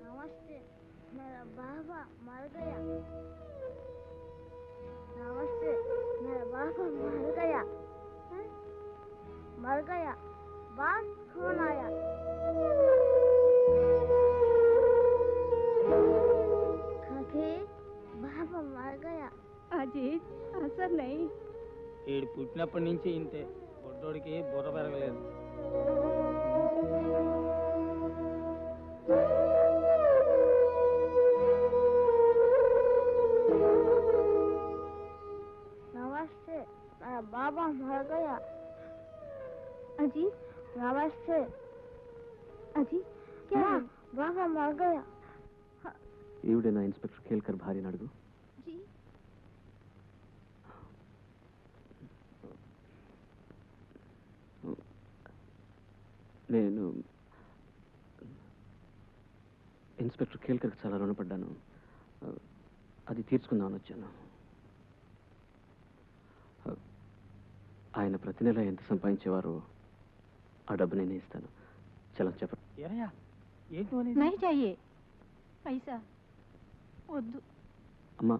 नमस्ते, मेरा बाबा मर गया। नमस्ते, मेरा बाबा मर गया। मर गया, बात फोन आया। बाबा मर गया। అజిత్ అసలు నై ఈడు పుట్టినప్పటి నుంచి ఇంతే, బొడ్డోడికి బుర్ర పెరగలేదు. नमस्ते, मेरा बाबा मर गया। अजीत नमस्ते। अजीत क्या बाबा मर गया। ఈవిడేనా ఇన్స్పెక్టర్ కేల్కర్ భార్యని అడుగు. जी నేను ఇన్స్పెక్టర్ కేల్కర్కి చాలా రుణపడ్డాను. అది తీర్చుకుందామని వచ్చాను. ఆయన ప్రతి నెల ఎంత సంపాదించేవారో ఆ డబ్బు నేనే ఇస్తాను. చలం చెప్పండి. नहीं चाहिए पैसा వద్దు. అమ్మా,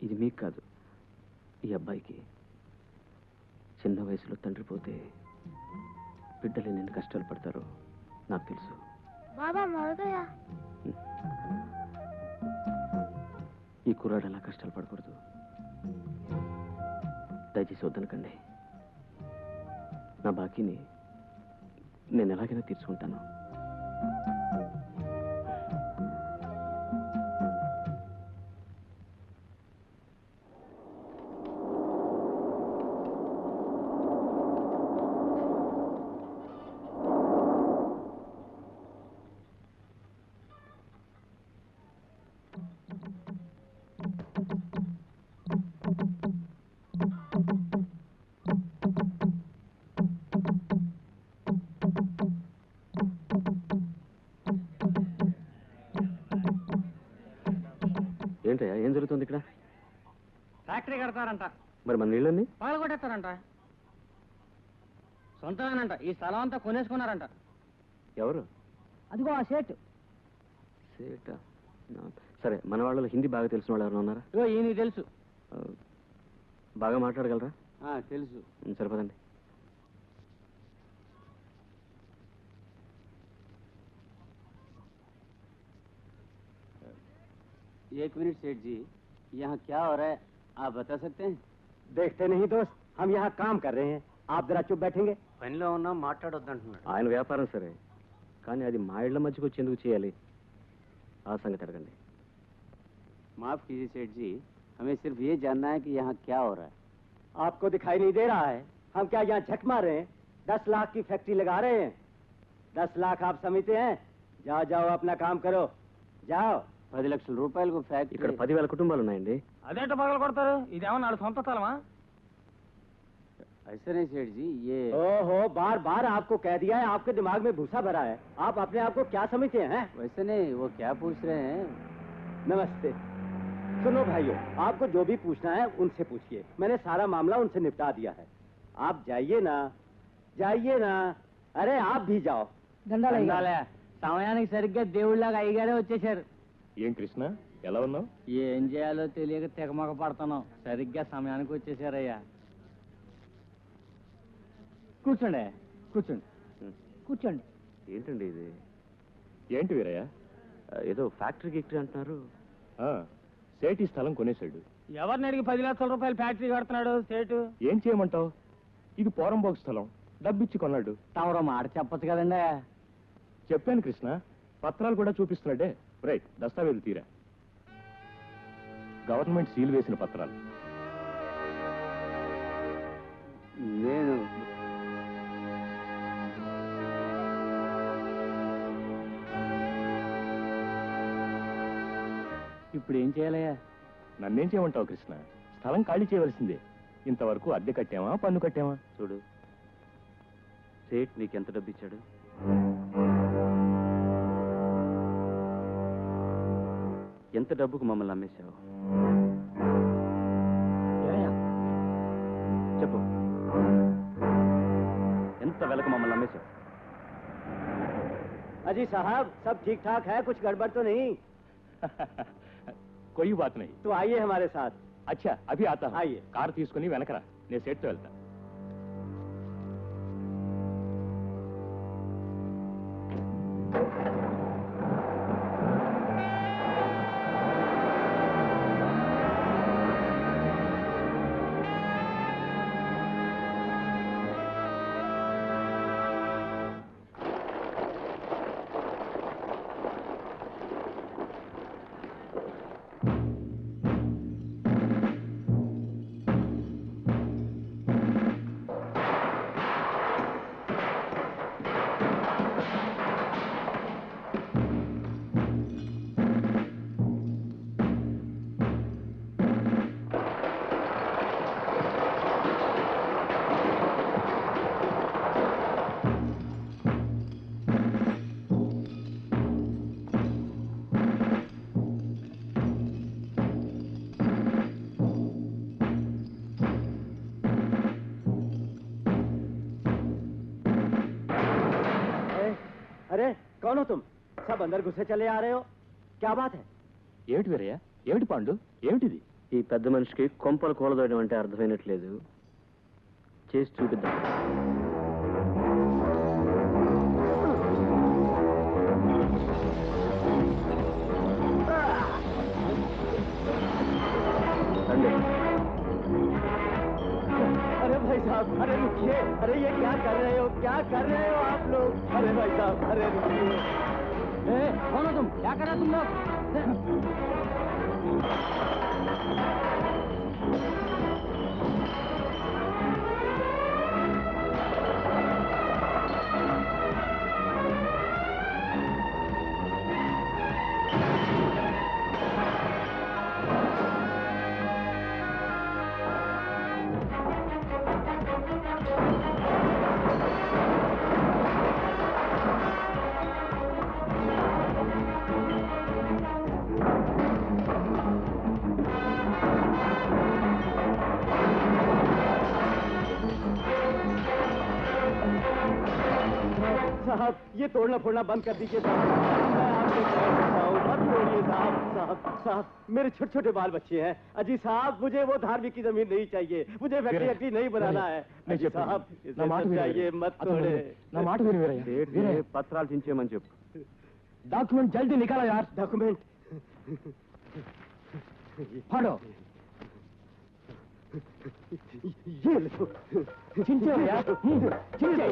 ఇది మీకు కాదు, ఈ అబ్బాయికి. చిన్న వయసులో తండ్రి పోతే బిడ్డలు ఎన్ని కష్టాలు పడతారో నాకు తెలుసు. बाबा मर गया। ఈ కుర్రాడు అలా కష్టాలు పడకూడదు. దయచేసి వద్దనకండి. నా బాకీని నేను ఎలాగైనా తీర్చుకుంటాను. ఏంటయ్యా, ఏం జరుగుతుంది ఇక్కడ? ఫ్యాక్టరీ కడతారంట. మరి మన నీళ్ళని పగలగొట్టేస్తారంట. సొంతమేనంట. ఈ స్థలం అంతా కొనేసుకున్నారంట. ఎవరు? అదిగో ఆ సేట్. సేటా? సరే, మన వాళ్ళలో హిందీ బాగా తెలిసిన వాళ్ళు ఎవరైనా ఉన్నారా? ఇగో ఈయన తెలుసు. బాగా మాట్లాడగలరా? తెలుసు. సరిపదండి. एक मिनट सेठ जी, यहाँ क्या हो रहा है आप बता सकते हैं? देखते नहीं दोस्त, हम यहाँ काम कर रहे हैं. आप जरा चुप बैठेंगे. పనిలో ఉన్నా మాట్లాడొద్దంటున్నాడు. ఆయన వ్యాపారం సరే, కానీ అది మా ఇళ్ల మధ్యకు వచ్చి ఎందుకు చేయాలి? ఆ సంగతి అడగండి. माफ कीजिए सेठ जी, हमें सिर्फ ये जानना है कि यहाँ क्या हो रहा है. आपको दिखाई नहीं दे रहा है? हम क्या यहाँ झक मार रहे हैं? 10 लाख की फैक्ट्री लगा रहे हैं. 10 लाख आप समझते हैं? जाओ जाओ अपना काम करो, जाओ. 10 లక్షల రూపాయలకు ఫ్యాక్టరీ. ఇక్కడ 10,000 కుటుంబాలు ఉన్నాయండి. అదేంటో పగలు కొడతారు? ఇదేమో నాడు సొంత స్థలమా? ऐसा नहीं सेठ जी, ये ओहो, बार बार आपको कह दिया है, आपके दिमाग में भूसा भरा है. आप अपने आप को क्या समझते हैं? वैसे नहीं, वो क्या पूछ रहे हैं? नमस्ते. सुनो भाइयों, आपको जो भी पूछना है उनसे पूछिए. मैंने सारा मामला उनसे निपटा दिया है. आप जाइए ना, जाइए ना. अरे आप भी जाओ. దండాలే. సమయానికి సరిగ్గా దేవుళ్ళగా అయ్యగారే వచ్చేసారు. ఏం కృష్ణ, ఎలా ఉన్నావు? ఏం చేయాలో తెలియక తెగమగ పడుతున్నాం. సరిగ్గా సమయానికి వచ్చేసారయ్యా. కూర్చోండి, కూర్చోండి, కూర్చోండి. ఏంటండి ఇది? ఏంటి వీరయ్య? ఏదో ఫ్యాక్టరీ గిక్టరీ అంటున్నారు. సేట్ ఈ స్థలం కొనేశాడు. ఎవరిని అడిగి 10 లక్షల రూపాయలు ఫ్యాక్టరీ కడుతున్నాడు సేటు? ఏం చేయమంటావు? ఇది పోరంబోక్ స్థలం, డబ్బిచ్చి కొన్నాడు. తమరో మాట చెప్పచ్చు కదండి. చెప్పాను కృష్ణ, పత్రాలు కూడా చూపిస్తున్నాడే. రైట్, దస్తావేజులు తీరా. గవర్నమెంట్ సీల్ వేసిన పత్రాలు. నేను ఇప్పుడు ఏం చేయాలయ్యా? నన్నేం చేయమంటావు కృష్ణ? స్థలం ఖాళీ చేయవలసిందే. ఇంతవరకు అద్దె కట్టామా, పన్ను కట్టామా? చూడు, సేట్ నీకు ఎంత డబ్బు ఇచ్చాడు? ఎంత డబ్బుకు మమ్మల్ని అమ్మేశావు? చెప్పు, ఎంత వెలకు మమ్మల్ని అమ్మేశావు? अजी साहब सब ठीक ठाक है, कुछ गड़बड़ तो नहीं? कोई बात नहीं। तो आइए हमारे साथ। अच्छा अभी आता हूँ। आइए। కారు తీసుకుని వెనకరా, నేను సెట్తో వెళ్తా. अरे कौन हो तुम? सब अंदर घुसे चले आ रहे हो, क्या बात है? ఏమిటి వీరయ్య, ఏమిటి పాండు, ఏమిటిది? ఈ పెద్ద మనిషికి కొంపలు కూలదోయడం అంటే అర్థమైనట్లేదు. చేసి చూపిద్దాం. రండి. अरे भाई साहब, अरे रुकिए, अरे ये क्या कर रहे हो, क्या कर रहे हो आप लोग? अरे भाई साहब, अरे रुकिए. कौन हो तुम, क्या कर रहे तुम लोग? साहब ये तोड़ना फोड़ना बंद कर दीजिए साहब, मैं आपको कह सकता हूँ, मत तोड़िए साहब. साहब साहब मेरे छोटे छोटे बाल बच्चे हैं. अजी साहब मुझे वो धार्मिक की जमीन नहीं चाहिए, मुझे फैक्ट्री नहीं बनाना है. अजी साहब నా మాట इसे విను चाहिए, వీరయ్య. मत అతను तोड़े. నా మాట విను వీరయ్య. సేట్ వీరయ్య, పత్రాలు చించేయమని చెప్పు. డాక్యుమెంట్ జల్దీ నికాలా యార్. डॉक्यूमेंट फाड़ो. ये लो. చించే యార్. చించే.